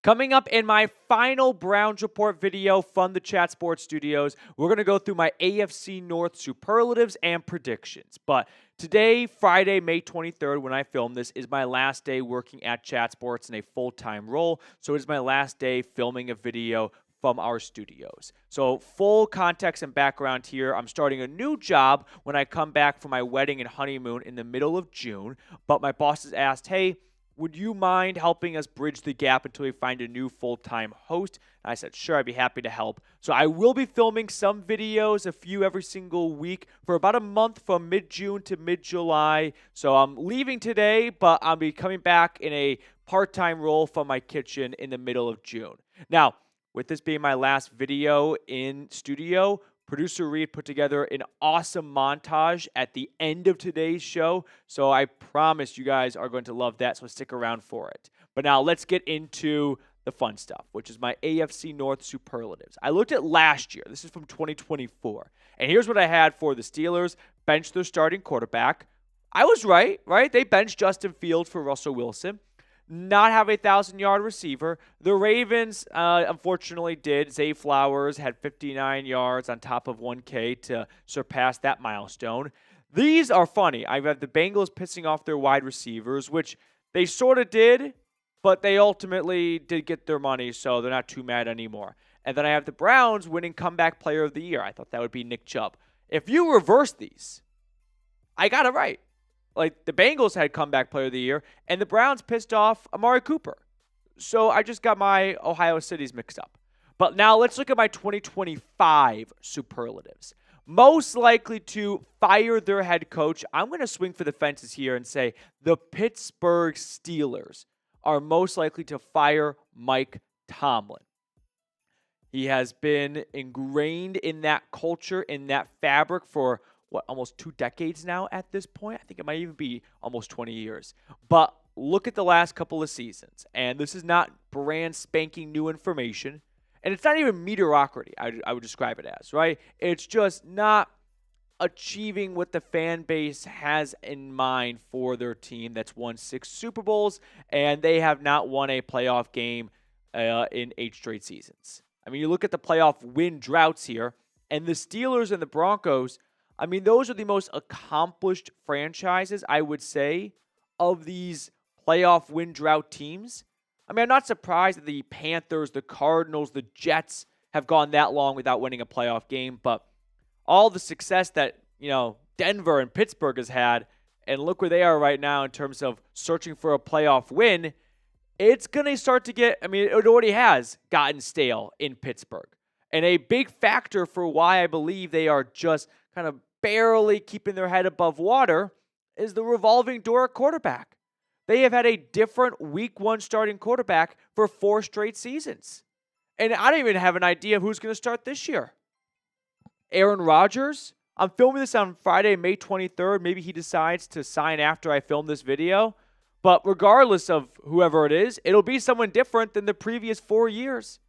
Coming up in my final Browns Report video from the Chat Sports Studios, we're going to go through my AFC North superlatives and predictions. But today, Friday, May 23rd, when I film this, is my last day working at Chat Sports in a full-time role. So it is my last day filming a video from our studios. So full context and background here, I'm starting a new job when I come back from my wedding and honeymoon in the middle of June. But my boss has asked, hey, would you mind helping us bridge the gap until we find a new full-time host? And I said, sure, I'd be happy to help. So I will be filming some videos, a few every single week, for about a month from mid-June to mid-July. So I'm leaving today, but I'll be coming back in a part-time role from my kitchen in the middle of June. Now, with this being my last video in studio, producer Reed put together an awesome montage at the end of today's show, so I promise you guys are going to love that, so stick around for it. But now let's get into the fun stuff, which is my AFC North superlatives. I looked at last year. This is from 2024. And here's what I had for the Steelers. Benched their starting quarterback. I was right? They benched Justin Fields for Russell Wilson. Not have a 1,000-yard receiver. The Ravens, unfortunately, did. Zay Flowers had 59 yards on top of 1K to surpass that milestone. These are funny. I've got the Bengals pissing off their wide receivers, which they sort of did, but they ultimately did get their money, so they're not too mad anymore. And then I have the Browns winning comeback player of the year. I thought that would be Nick Chubb. If you reverse these, I got it right. Like, the Bengals had comeback player of the year, and the Browns pissed off Amari Cooper. So I just got my Ohio cities mixed up. But now let's look at my 2025 superlatives. Most likely to fire their head coach. I'm going to swing for the fences here and say the Pittsburgh Steelers are most likely to fire Mike Tomlin. He has been ingrained in that culture, in that fabric for almost 2 decades now at this point. I think it might even be almost 20 years. But look at the last couple of seasons. And this is not brand spanking new information. And it's not even mediocrity, I would describe it as, right? It's just not achieving what the fan base has in mind for their team that's won 6 Super Bowls, and they have not won a playoff game in 8 straight seasons. I mean, you look at the playoff win droughts here, and the Steelers and the Broncos, I mean, those are the most accomplished franchises, I would say, of these playoff win drought teams. I mean, I'm not surprised that the Panthers, the Cardinals, the Jets have gone that long without winning a playoff game, but all the success that, Denver and Pittsburgh has had, and look where they are right now in terms of searching for a playoff win, it's going to start to get, it already has gotten stale in Pittsburgh. And a big factor for why I believe they are just kind of barely keeping their head above water is the revolving door at quarterback. They have had a different week 1 starting quarterback for 4 straight seasons. And I don't even have an idea of who's going to start this year. Aaron Rodgers. I'm filming this on Friday, May 23rd. Maybe he decides to sign after I film this video. But regardless of whoever it is, it'll be someone different than the previous 4 years.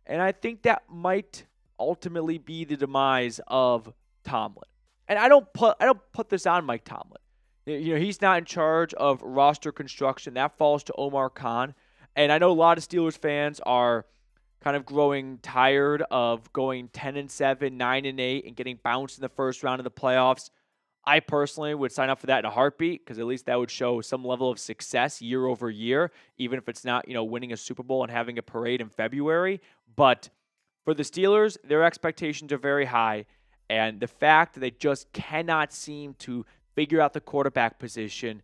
And I think that might ultimately be the demise of Tomlin. And I don't put this on Mike Tomlin. He's not in charge of roster construction. That falls to Omar Khan. And I know a lot of Steelers fans are kind of growing tired of going 10-7, 9-8, and getting bounced in the first round of the playoffs. I personally would sign up for that in a heartbeat, because at least that would show some level of success year over year, even if it's not, winning a Super Bowl and having a parade in February. But for the Steelers, their expectations are very high. And the fact that they just cannot seem to figure out the quarterback position,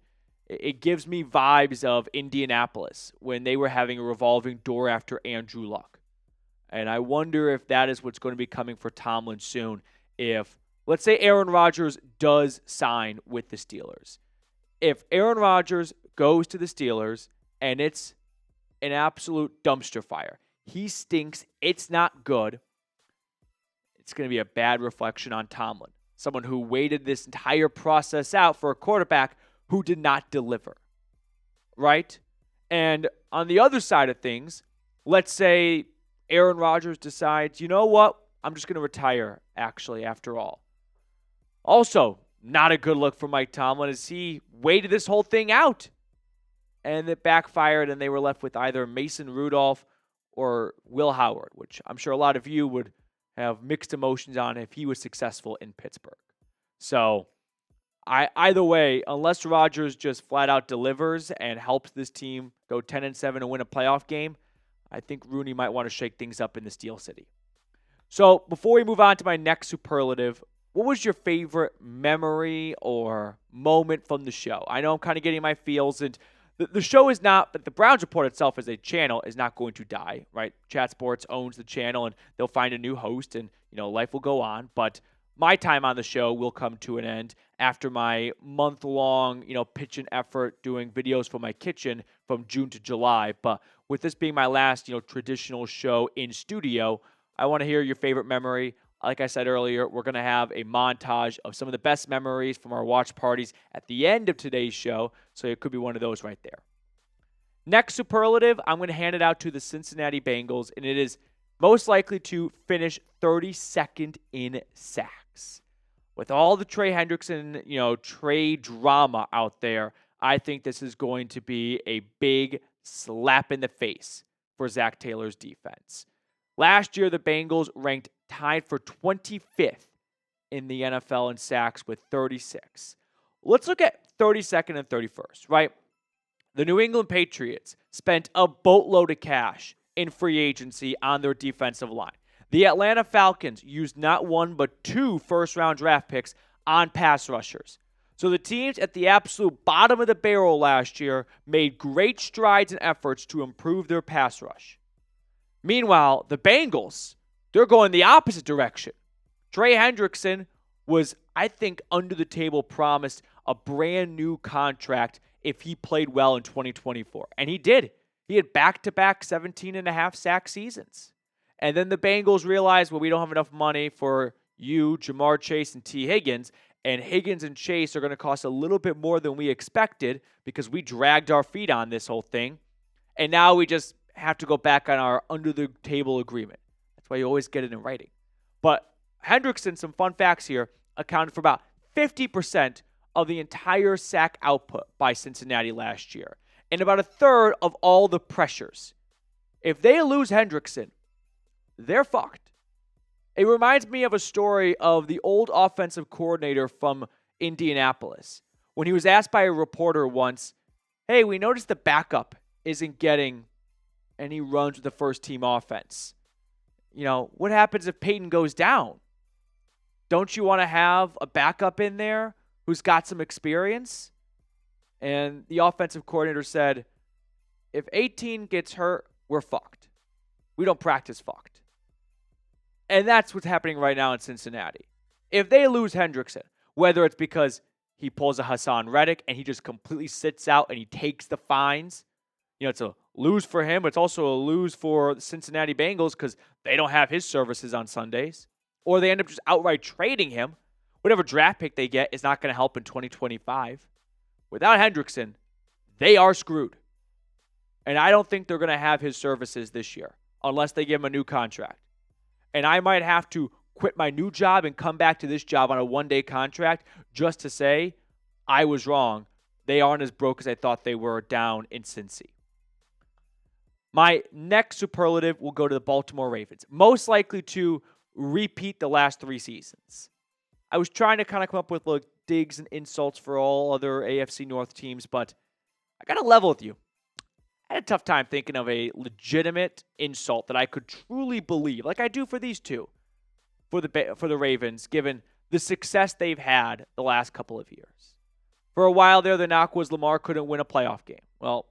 it gives me vibes of Indianapolis when they were having a revolving door after Andrew Luck. And I wonder if that is what's going to be coming for Tomlin soon. If, let's say, Aaron Rodgers does sign with the Steelers. If Aaron Rodgers goes to the Steelers and it's an absolute dumpster fire, he stinks, it's not good, it's going to be a bad reflection on Tomlin, someone who waited this entire process out for a quarterback who did not deliver, right? And on the other side of things, let's say Aaron Rodgers decides, you know what, I'm just going to retire, actually, after all. Also, not a good look for Mike Tomlin as he waited this whole thing out. And it backfired, and they were left with either Mason Rudolph or Will Howard, which I'm sure a lot of you would have mixed emotions on if he was successful in Pittsburgh. So either way, unless Rodgers just flat out delivers and helps this team go 10-7 and win a playoff game, I think Rooney might want to shake things up in the Steel City. So before we move on to my next superlative, what was your favorite memory or moment from the show? I know I'm kind of getting my feels, and the show is not, but the Browns Report itself as a channel is not going to die, right? Chat Sports owns the channel, and they'll find a new host, and life will go on. But my time on the show will come to an end after my month-long, pitch and effort doing videos for my kitchen from June to July. But with this being my last, traditional show in studio, I want to hear your favorite memory. Like I said earlier, we're going to have a montage of some of the best memories from our watch parties at the end of today's show, so it could be one of those right there. Next superlative, I'm going to hand it out to the Cincinnati Bengals, and it is most likely to finish 32nd in sacks. With all the Trey Hendrickson, trade drama out there, I think this is going to be a big slap in the face for Zach Taylor's defense. Last year, the Bengals ranked tied for 25th in the NFL in sacks with 36. Let's look at 32nd and 31st, right? The New England Patriots spent a boatload of cash in free agency on their defensive line. The Atlanta Falcons used not one but 2 first-round draft picks on pass rushers. So the teams at the absolute bottom of the barrel last year made great strides and efforts to improve their pass rush. Meanwhile, the Bengals, they're going the opposite direction. Trey Hendrickson was, I think, under the table promised a brand new contract if he played well in 2024. And he did. He had back-to-back 17.5 sack seasons. And then the Bengals realized, well, we don't have enough money for you, Jamar Chase, and T. Higgins. And Higgins and Chase are going to cost a little bit more than we expected because we dragged our feet on this whole thing. And now we just have to go back on our under-the-table agreement. That's why you always get it in writing. But Hendrickson, some fun facts here, accounted for about 50% of the entire sack output by Cincinnati last year, and about a third of all the pressures. If they lose Hendrickson, they're fucked. It reminds me of a story of the old offensive coordinator from Indianapolis. When he was asked by a reporter once, hey, we noticed the backup isn't getting any runs with the first-team offense. What happens if Peyton goes down? Don't you want to have a backup in there who's got some experience? And the offensive coordinator said, if 18 gets hurt, we're fucked. We don't practice fucked. And that's what's happening right now in Cincinnati. If they lose Hendrickson, whether it's because he pulls a Hassan Reddick and he just completely sits out and he takes the fines, it's a lose for him, but it's also a lose for the Cincinnati Bengals because they don't have his services on Sundays. Or they end up just outright trading him. Whatever draft pick they get is not going to help in 2025. Without Hendrickson, they are screwed. And I don't think they're going to have his services this year unless they give him a new contract. And I might have to quit my new job and come back to this job on a one-day contract just to say I was wrong. They aren't as broke as I thought they were down in Cincy. My next superlative will go to the Baltimore Ravens, most likely to repeat the last 3 seasons. I was trying to kind of come up with digs and insults for all other AFC North teams, but I got to level with you. I had a tough time thinking of a legitimate insult that I could truly believe, like I do for these two, for the Ravens, given the success they've had the last couple of years. For a while there, the knock was Lamar couldn't win a playoff game. Well,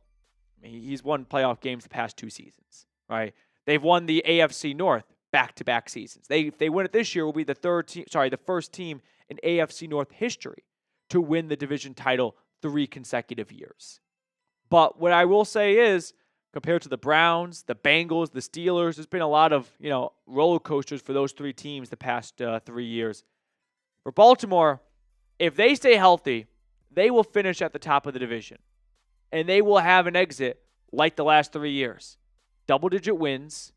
he's won playoff games the past 2 seasons, right? They've won the AFC North back-to-back seasons. If they win it this year, will be the first team in AFC North history to win the division title 3 consecutive years. But what I will say is, compared to the Browns, the Bengals, the Steelers, there's been a lot of, roller coasters for those 3 teams the past 3 years. For Baltimore, if they stay healthy, they will finish at the top of the division. And they will have an exit like the last 3 years. Double-digit wins,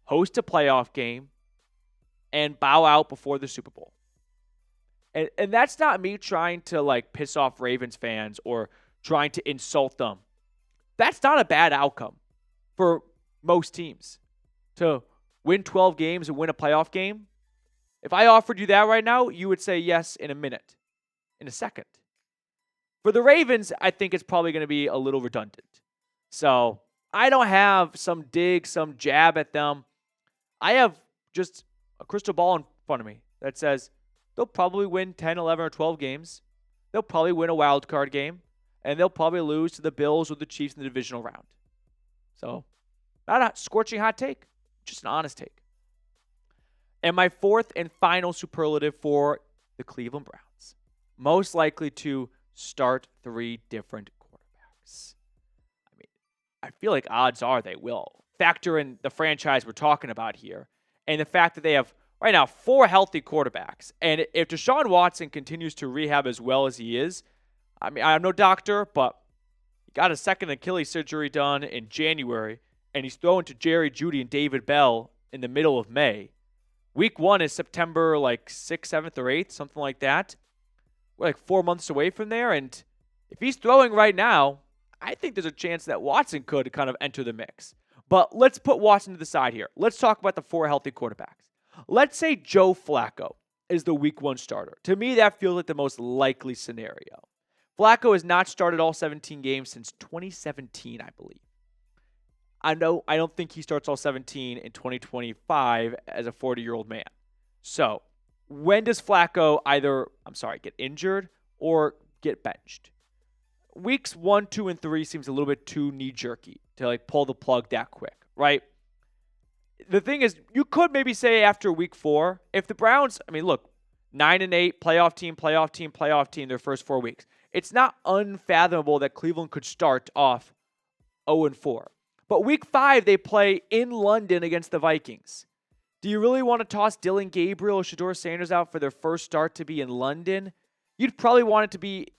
host a playoff game, and bow out before the Super Bowl. And that's not me trying to piss off Ravens fans or trying to insult them. That's not a bad outcome for most teams. to win 12 games and win a playoff game? If I offered you that right now, you would say yes in a minute, in a second. For the Ravens, I think it's probably going to be a little redundant. So I don't have some dig, some jab at them. I have just a crystal ball in front of me that says they'll probably win 10, 11, or 12 games. They'll probably win a wild card game, and they'll probably lose to the Bills or the Chiefs in the divisional round. So not a scorching hot take, just an honest take. And my fourth and final superlative for the Cleveland Browns, most likely to start 3 different quarterbacks. I mean, I feel like odds are they will. Factor in the franchise we're talking about here and the fact that they have right now 4 healthy quarterbacks. And if Deshaun Watson continues to rehab as well as he is, I mean, I'm no doctor, but he got a second Achilles surgery done in January, and he's throwing to Jerry Jeudy and David Bell in the middle of May. Week 1 is September 6th, 7th, or 8th, something like that. We're 4 months away from there, and if he's throwing right now, I think there's a chance that Watson could kind of enter the mix. But let's put Watson to the side here. Let's talk about the 4 healthy quarterbacks. Let's say Joe Flacco is the Week 1 starter. To me, that feels like the most likely scenario. Flacco has not started all 17 games since 2017, I believe. I don't think he starts all 17 in 2025 as a 40-year-old man. So, when does Flacco get injured or get benched? Weeks 1, 2, and 3 seems a little bit too knee-jerky to pull the plug that quick, right? The thing is, you could maybe say after week 4, if the Browns, 9-8, playoff team their first 4 weeks. It's not unfathomable that Cleveland could start off 0-4. But week 5, they play in London against the Vikings. Do you really want to toss Dylan Gabriel or Shedeur Sanders out for their first start to be in London? You'd probably want it to be,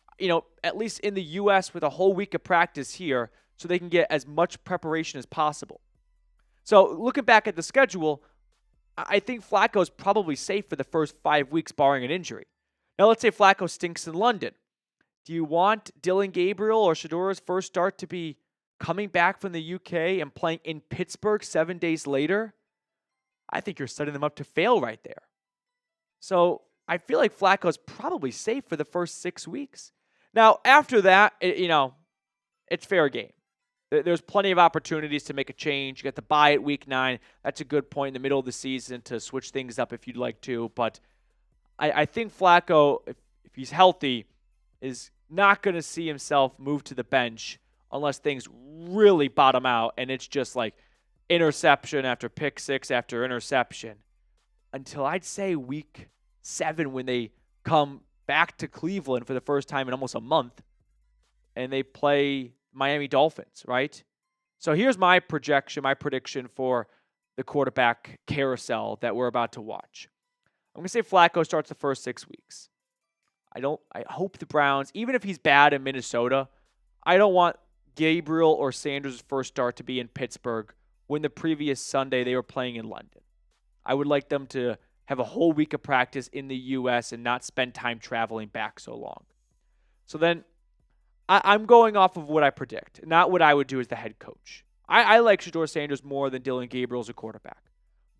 at least in the U.S. with a whole week of practice here so they can get as much preparation as possible. So looking back at the schedule, I think Flacco's probably safe for the first 5 weeks barring an injury. Now let's say Flacco stinks in London. Do you want Dylan Gabriel or Shedeur's first start to be coming back from the UK and playing in Pittsburgh 7 days later? I think you're setting them up to fail right there. So I feel like Flacco's probably safe for the first 6 weeks. Now, after that, it's fair game. There's plenty of opportunities to make a change. You got the bye at week 9. That's a good point in the middle of the season to switch things up if you'd like to. But I think Flacco, if he's healthy, is not going to see himself move to the bench unless things really bottom out and it's just interception after pick 6 after interception until I'd say week 7 when they come back to Cleveland for the first time in almost a month and they play Miami Dolphins, right? So here's my prediction for the quarterback carousel that we're about to watch. I'm going to say Flacco starts the first 6 weeks. I hope the Browns, even if he's bad in Minnesota, I don't want Gabriel or Sanders' first start to be in Pittsburgh when the previous Sunday they were playing in London. I would like them to have a whole week of practice in the U.S. and not spend time traveling back so long. So then I'm going off of what I predict, not what I would do as the head coach. I like Shedeur Sanders more than Dylan Gabriel as a quarterback.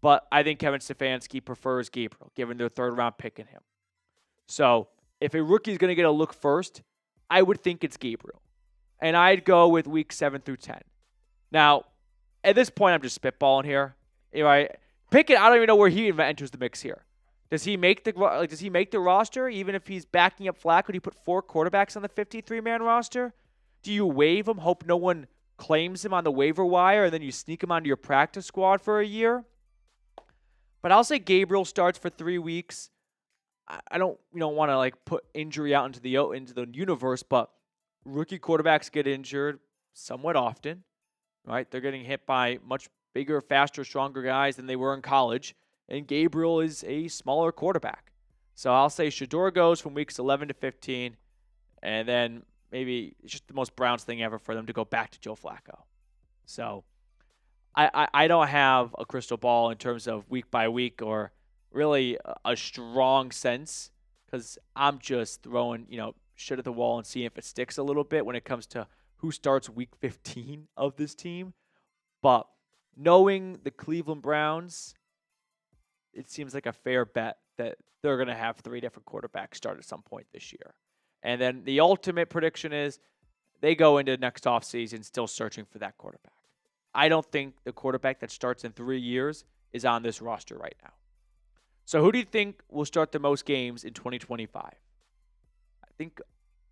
But I think Kevin Stefanski prefers Gabriel, given their 3rd-round pick in him. So if a rookie is going to get a look first, I would think it's Gabriel. And I'd go with week 7 through 10. Now, at this point, I'm just spitballing here. Pickett, I don't even know where he even enters the mix here. Does he make the roster even if he's backing up Flacco? Do you put 4 quarterbacks on the 53-man roster? Do you waive him, hope no one claims him on the waiver wire, and then you sneak him onto your practice squad for a year? But I'll say Gabriel starts for 3 weeks. I don't want to put injury out into the universe, but rookie quarterbacks get injured somewhat often, right? They're getting hit by much bigger, faster, stronger guys than they were in college, and Gabriel is a smaller quarterback. So I'll say Shedeur goes from weeks 11 to 15, and then maybe it's just the most Browns thing ever for them to go back to Joe Flacco. So I don't have a crystal ball in terms of week by week or really a strong sense because I'm just throwing, shit at the wall and seeing if it sticks a little bit when it comes to who starts week 15 of this team. But knowing the Cleveland Browns, it seems like a fair bet that they're going to have 3 different quarterbacks start at some point this year. And then the ultimate prediction is they go into next offseason still searching for that quarterback. I don't think the quarterback that starts in 3 years is on this roster right now. So who do you think will start the most games in 2025? I think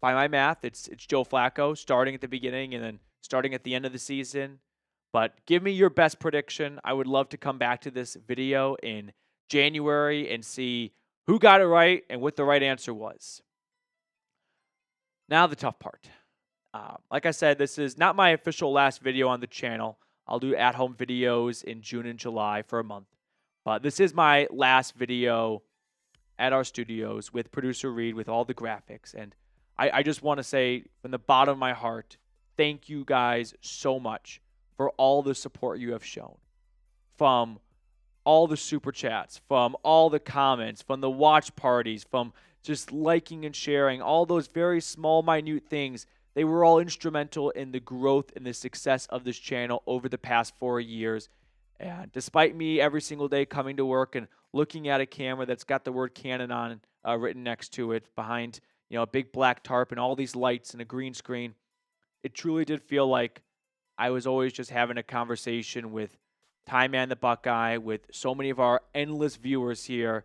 by my math, it's Joe Flacco starting at the beginning and then starting at the end of the season. But give me your best prediction. I would love to come back to this video in January and see who got it right and what the right answer was. Now the tough part. Like I said, this is not my official last video on the channel. I'll do at-home videos in June and July for a month. But this is my last video at our studios with producer Reed with all the graphics. And I just want to say from the bottom of my heart, thank you guys so much for all the support you have shown. From all the super chats, from all the comments, from the watch parties, from just liking and sharing, all those very small, minute things. They were all instrumental in the growth and the success of this channel over the past 4 years. And despite me every single day coming to work and looking at a camera that's got the word Canon on written next to it behind a big black tarp and all these lights and a green screen, it truly did feel like I was always just having a conversation with Ty Man the Buckeye, with so many of our endless viewers here.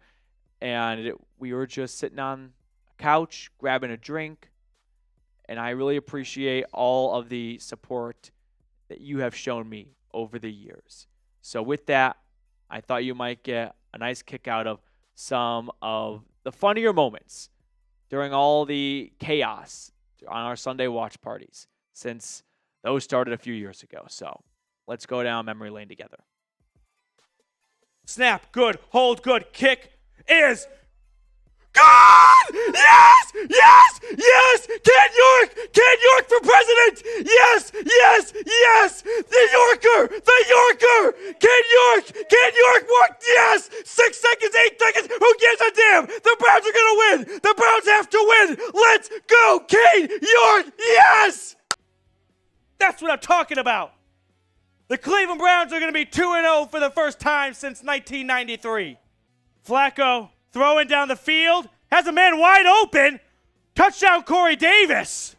And we were just sitting on a couch, grabbing a drink. And I really appreciate all of the support that you have shown me over the years. So with that, I thought you might get a nice kick out of some of the funnier moments during all the chaos on our Sunday watch parties, since those started a few years ago. So let's go down memory lane together. Snap, good, hold, good, kick is good! Yes! Yes! Yes! Ken York for president! Yes! Yes! Yes! The Yorker! Ken York walked! Yes! 6 seconds, 8 seconds! Who gives a damn? The Browns are gonna win! The Browns have to win! Let's go, Ken York! Yes! That's what I'm talking about! The Cleveland Browns are gonna be 2-0 for the first time since 1993. Flacco throwing down the field, has a man wide open. Touchdown, Corey Davis.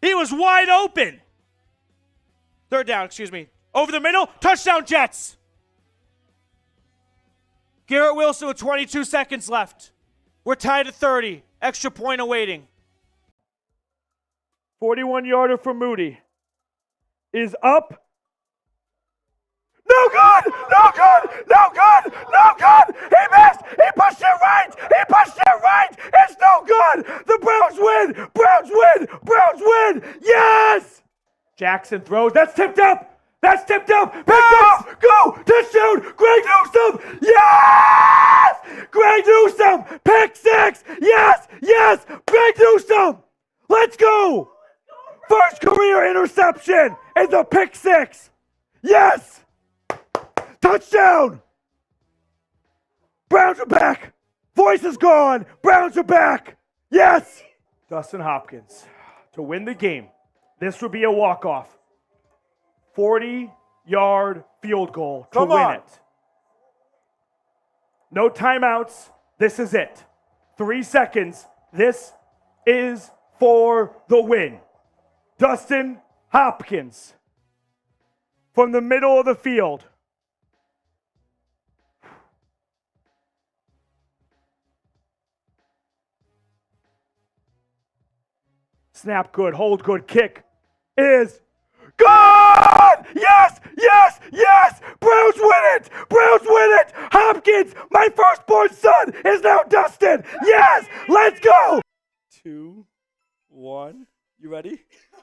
He was wide open. Third down, over the middle, touchdown Jets. Garrett Wilson with 22 seconds left. We're tied at 30. Extra point awaiting. 41-yarder for Moody is up. No good! No good! No good! No good! He missed! He pushed it right! He pushed it right! It's no good! The Browns win! Browns win! Browns win! Yes! Jackson throws. That's tipped up! That's tipped up! Pick up! Go! Touchdown! Greg Newsome! Yes! Greg Newsome! Pick six! Yes! Yes! Greg Newsome! Let's go! First career interception is a pick six! Yes! Touchdown! Browns are back! Voice is gone! Browns are back! Yes! Dustin Hopkins to win the game. This would be a walk-off. 40-yard field goal to win it. No timeouts. This is it. 3 seconds. This is for the win. Dustin Hopkins from the middle of the field. Snap good, hold good, kick is good! Yes, yes, yes! Browns win it! Browns win it! Hopkins, my firstborn son, is now Dustin! Yes! Let's go! 2, 1. You ready?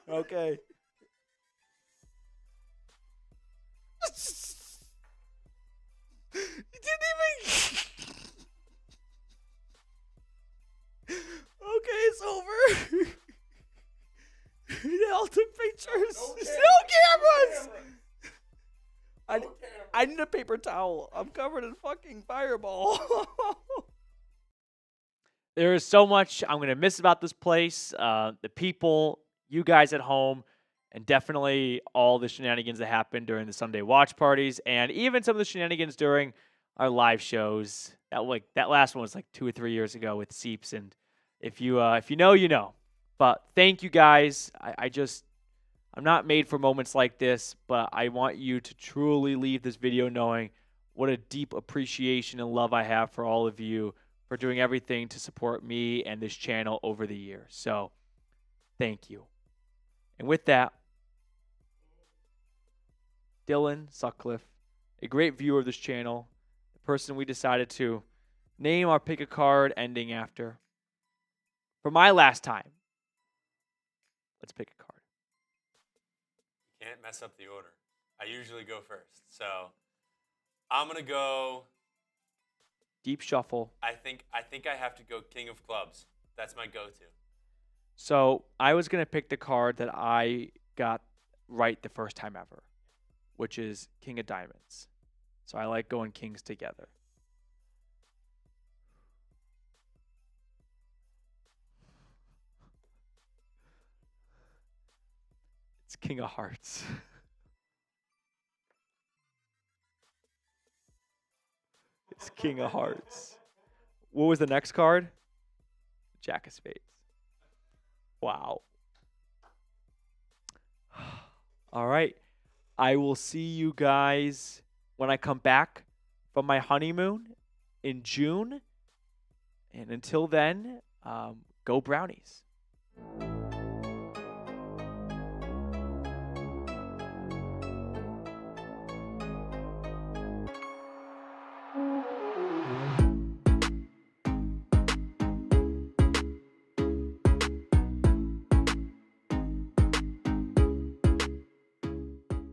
Okay. You didn't even... Okay, it's over. They all took pictures. No cameras. I need a paper towel. I'm covered in fucking fireball. There is so much I'm going to miss about this place, the people, you guys at home, and definitely all the shenanigans that happened during the Sunday watch parties, and even some of the shenanigans during our live shows. That last one was like 2 or 3 years ago with Seeps, and if you know, you know. But thank you guys. I'm not made for moments like this, but I want you to truly leave this video knowing what a deep appreciation and love I have for all of you for doing everything to support me and this channel over the years. So, thank you. And with that, Dylan Sutcliffe, a great viewer of this channel, the person we decided to name our pick a card ending after. For my last time, let's pick a card. Can't mess up the order. I usually go first. So I'm going to go. Deep shuffle. I think I have to go King of Clubs. That's my go-to. So I was going to pick the card that I got right the first time ever, which is King of Diamonds. So I like going kings together. It's King of Hearts. It's King of Hearts. What was the next card? Jack of Spades. Wow. All right. I will see you guys when I come back from my honeymoon in June. And until then, go Brownies.